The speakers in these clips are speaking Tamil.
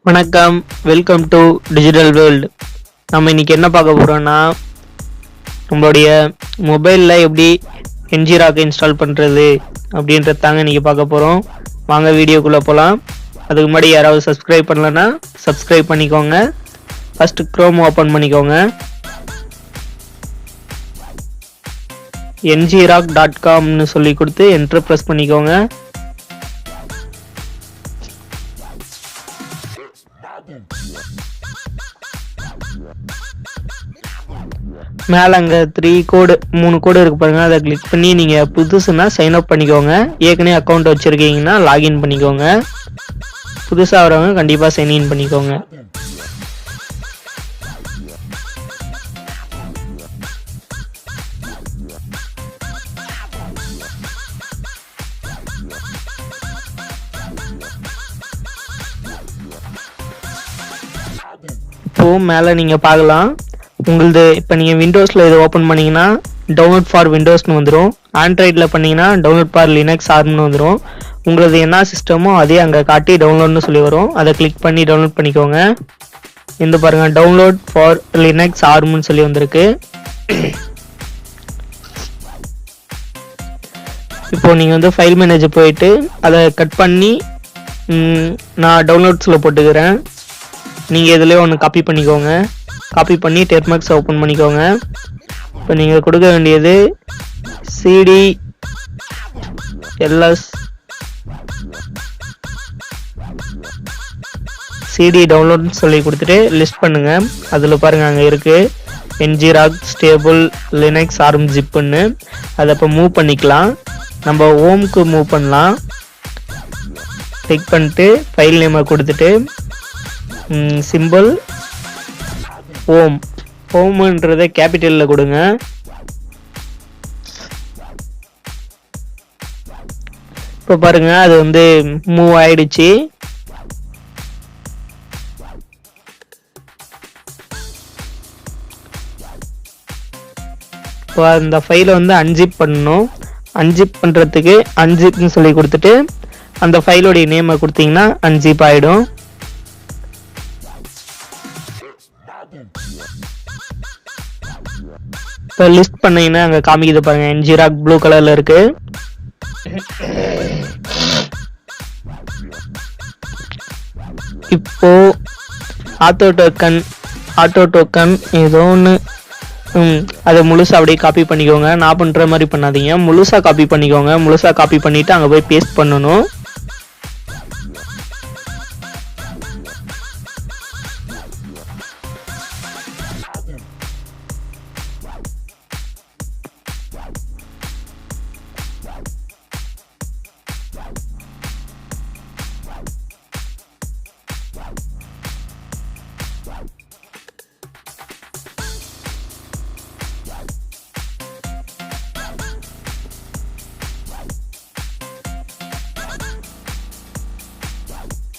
வணக்கம், வெல்கம் டு டிஜிட்டல் வேர்ல்டு. நம்ம இன்னைக்கு என்ன பார்க்க போறோம்னா, நம்மளுடைய மொபைலில் எப்படி ngrok இன்ஸ்டால் பண்ணுறது அப்படின்றது தாங்க இன்னைக்கு பார்க்க போகிறோம். வாங்க வீடியோக்குள்ளே போகலாம். அதுக்கு முன்னாடி யாராவது சப்ஸ்கிரைப் பண்ணலன்னா சப்ஸ்கிரைப் பண்ணிக்கோங்க. ஃபஸ்ட்டு க்ரோம் ஓப்பன் பண்ணிக்கோங்க. ngrok.comனு சொல்லி கொடுத்து என்டர் ப்ரெஸ் பண்ணிக்கோங்க. மேலே அங்கே 3 கோடு இருக்கு பாருங்க, அதை கிளிக் பண்ணி நீங்கள் புதுசுனா சைன் அப் பண்ணிக்கோங்க. ஏற்கனவே அக்கௌண்ட் வச்சுருக்கீங்கன்னா லாகின் பண்ணிக்கோங்க. புதுசாக வரவங்க கண்டிப்பாக சைன்இன் பண்ணிக்கோங்க. இப்போ மேலே நீங்கள் பார்க்கலாம், உங்களது இப்போ நீங்கள் விண்டோஸில் இதை ஓப்பன் பண்ணிங்கன்னா டவுன்லோட் ஃபார் விண்டோஸ்னு வந்துடும். ஆண்ட்ராய்டில் பண்ணிங்கன்னா டவுன்லோட் ஃபார் லினக்ஸ் ஆர்ம்னு வந்துடும். உங்களது என்ன சிஸ்டமோ அதே அங்கே காட்டி டவுன்லோட்னு சொல்லி வரும். அதை கிளிக் பண்ணி டவுன்லோட் பண்ணிக்கோங்க. இந்த பாருங்கள், டவுன்லோட் ஃபார் லினக்ஸ் ஆர்ம்னு சொல்லி வந்திருக்கு. இப்போது நீங்கள் வந்து ஃபைல் மேனேஜர் போயிட்டு அதை கட் பண்ணி நான் டவுன்லோட்ஸில் போட்டுக்கிறேன். நீங்கள் இதிலே ஒன்று காப்பி பண்ணிக்கோங்க. காப்பி பண்ணி termux ஓப்பன் பண்ணிக்கோங்க. இப்போ நீங்கள் கொடுக்க வேண்டியது cd ls cd டவுன்லோட்னு சொல்லி கொடுத்துட்டு லிஸ்ட் பண்ணுங்க. அதில் பாருங்கள், அங்கே இருக்குது ngrok ஸ்டேபிள் லினக்ஸ் ஆர்ம் ஜிப்புன்னு. அதை இப்போ மூவ் பண்ணிக்கலாம். நம்ம ஹோம்க்கு மூவ் பண்ணலாம். கிளிக் பண்ணிட்டு ஃபைல் நேமை கொடுத்துட்டு சிம்பிள் ஹோம்ன்றதை கேபிட்டலில் கொடுங்க. இப்போ பாருங்க, அது வந்து மூவ் ஆயிடுச்சு. இப்போ அந்த ஃபைலை வந்து அன்ஜிப் பண்ணணும். அன்ஜிப் பண்ணுறதுக்கு அன்ஜிப்னு சொல்லி கொடுத்துட்டு அந்த ஃபைலோடைய நேமை கொடுத்தீங்கன்னா அன்ஜிப் ஆகிடும். இப்போ லிஸ்ட் பண்ணீங்கன்னா அங்கே காமிக்குது பாருங்க, ngrok ப்ளூ கலரில் இருக்கு. இப்போ ஆட்டோ டோக்கன் ஏதோ ஒன்று அதை முழுசாக அப்படியே காப்பி பண்ணிக்கோங்க. நான் பண்ணுற மாதிரி பண்ணாதீங்க, முழுசாக காப்பி பண்ணிக்கோங்க. முழுசாக காப்பி பண்ணிவிட்டு அங்கே போய் பேஸ்ட் பண்ணணும்.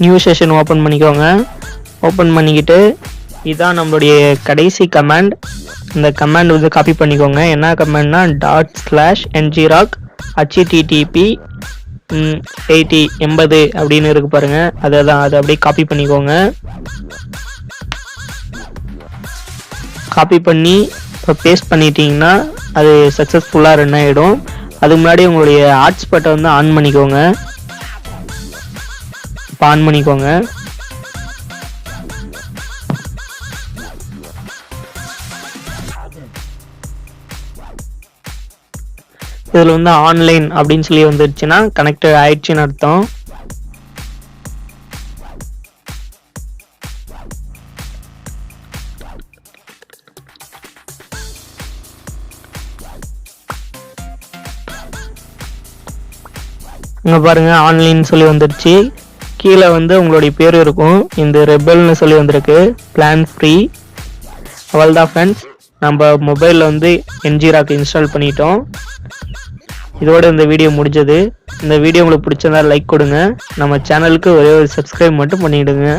நியூ செஷன் ஓப்பன் பண்ணிக்கோங்க. ஓப்பன் பண்ணிக்கிட்டு இதுதான் நம்மளுடைய கடைசி கமாண்ட். இந்த கமாண்ட் வந்து காப்பி பண்ணிக்கோங்க. என்ன கமாண்ட்னா ./ngrok http 80 அப்படின்னு இருக்கு பாருங்க, அதை அப்படியே காப்பி பண்ணிக்கோங்க. காப்பி பண்ணி இப்போ பேஸ்ட் பண்ணிட்டீங்கன்னா அது சக்ஸஸ்ஃபுல்லாக ரன் ஆகிடும். அதுக்கு முன்னாடி உங்களுடைய ஹாட்ஸ்பாட்டை வந்து ஆன் பண்ணிக்கோங்க. ஆன் பண்ணிக்கோங்க. இதில் வந்து ஆன்லைன் அப்படின்னு சொல்லி வந்துருச்சுன்னா கனெக்ட் ஆயிடுச்சுன்னு அர்த்தம். இங்கே பாருங்க, ஆன்லைன் சொல்லி வந்துருச்சு. கீழே வந்து உங்களுடைய பேர் இருக்கும். இந்த ரெபல்னு சொல்லி வந்திருக்கு, பிளான் ஃப்ரீ. அவ்வளோதான் ஃப்ரெண்ட்ஸ், நம்ம மொபைலில் வந்து ngrok இன்ஸ்டால் பண்ணிட்டோம். இதோட இந்த வீடியோ முடிஞ்சது. இந்த வீடியோ உங்களுக்கு பிடிச்சிருந்தா லைக் கொடுங்க. நம்ம சேனலுக்கு ஒரே ஒரு சப்ஸ்கிரைப் மட்டும் பண்ணிவிடுங்க.